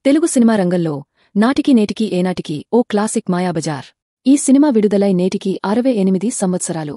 Telugu cinema రంగంలో నాటికి నేటికి ఏనాటికి ఓ క్లాసిక్ మాయాబజార్. ఈ సినిమా విడుదలై నేటికి 68 సంవత్సరాలు.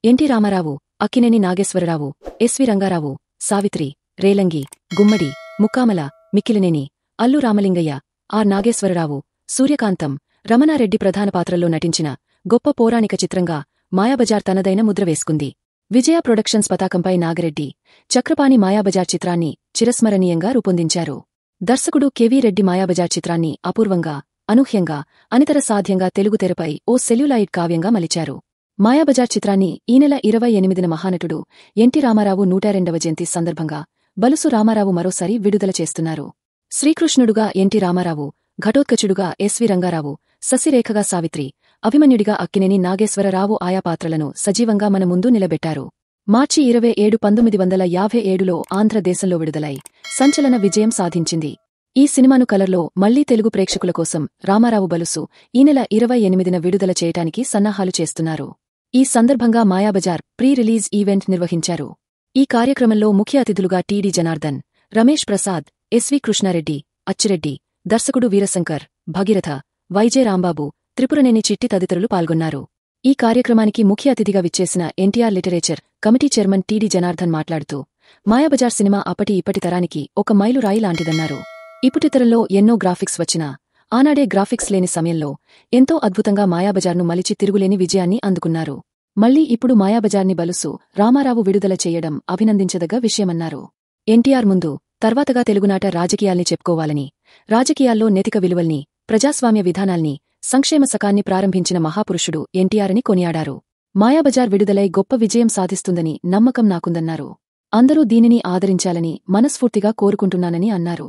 ఎన్టీ రామారావు, అక్కినేని నాగేశ్వరరావు, ఎస్వి రంగారావు, సావిత్రి, రేలంగి, గుమ్మడి, ముక్కామల, మిక్కిలినేని, అల్లు రామలింగయ్య, ఆర్ నాగేశ్వరరావు, సూర్యకాంతం, రమణారెడ్డి ప్రధాన పాత్రల్లో నటించిన గొప్ప పౌరాణిక చిత్రంగా మాయాబజార్ తనదైన ముద్ర వేసుకుంది. విజయ ప్రొడక్షన్స్ పతాకంపై నాగరెడ్డి, చక్రపాణి మాయాబజార్ చిత్రాన్ని చిరస్మరణీయంగా రూపొందించారు. దర్శకుడు కెవి రెడ్డి మాయాబజార్ చిత్రాన్ని అపూర్వంగా, అనూహ్యంగా, అనితర సాధ్యంగా తెలుగు తెరపై ఓ సెల్యులాయిడ్ కావ్యంగా మలిచారు. మాయాబజార్ చిత్రాన్ని ఈ నెల 28న మహానటుడు ఎన్టీ రామారావు 102వ జయంతి సందర్భంగా బలుసు రామారావు మరోసారి విడుదల చేస్తున్నారు. శ్రీకృష్ణుడుగా ఎన్టీ రామారావు, ఘటోత్కచుడుగా ఎస్వి రంగారావు, శశిరేఖగా సావిత్రి, అభిమన్యుడిగా అక్కినేని నాగేశ్వరరావు ఆయా పాత్రలను సజీవంగా మన ముందు నిలబెట్టారు. మార్చి 27, 1957లో ఆంధ్రదేశంలో విడుదలై సంచలన విజయం సాధించింది. ఈ సినిమాను కలర్లో మళ్లీ తెలుగు ప్రేక్షకుల కోసం రామారావు బలుసు ఈ నెల 28న విడుదల చేయటానికి సన్నాహాలు చేస్తున్నారు. ఈ సందర్భంగా మాయాబజార్ ప్రీ రిలీజ్ ఈవెంట్ నిర్వహించారు. ఈ కార్యక్రమంలో ముఖ్య అతిథులుగా టీడీ జనార్దన్, రమేష్ ప్రసాద్, ఎస్వి కృష్ణారెడ్డి, అచ్చిరెడ్డి, దర్శకుడు వీరశంకర్, భగీరథ, వైజే రాంబాబు, త్రిపురనేని చిట్టి తదితరులు పాల్గొన్నారు. ఈ కార్యక్రమానికి ముఖ్య అతిథిగా విచ్చేసిన NTR literature committee chairman TD Janardhan మాట్లాడుతూ మాయాబజార్ సినిమా అప్పటి ఇప్పటి తరానికి ఒక మైలురాయి లాంటిదన్నారు. ఇప్పటి తరంలో ఎన్నో గ్రాఫిక్స్ వచ్చినా ఆనాడే గ్రాఫిక్స్ లేని సమయంలో ఎంతో అద్భుతంగా మాయాబజార్ను మలిచి తిరుగులేని విజయాన్ని అందుకున్నారు. మళ్లీ ఇప్పుడు మాయాబజార్ని బలుసు రామారావు విడుదల చేయడం అభినందించదగ్గ విషయమన్నారు. ఎన్టీఆర్ ముందు తర్వాతగా తెలుగునాట రాజకీయాల్ని చెప్పుకోవాలని, రాజకీయాల్లో నైతిక విలువల్ని, ప్రజాస్వామ్య విధానాల్ని, సంక్షేమ సకాన్ని ప్రారంభించిన మహాపురుషుడు ఎన్టీఆర్ని కొనియాడారు. మాయాబజార్ విడుదలై గొప్ప విజయం సాధిస్తుందని నమ్మకం నాకుందన్నారు. అందరూ దీనిని ఆదరించాలని మనస్ఫూర్తిగా కోరుకుంటున్నానని అన్నారు.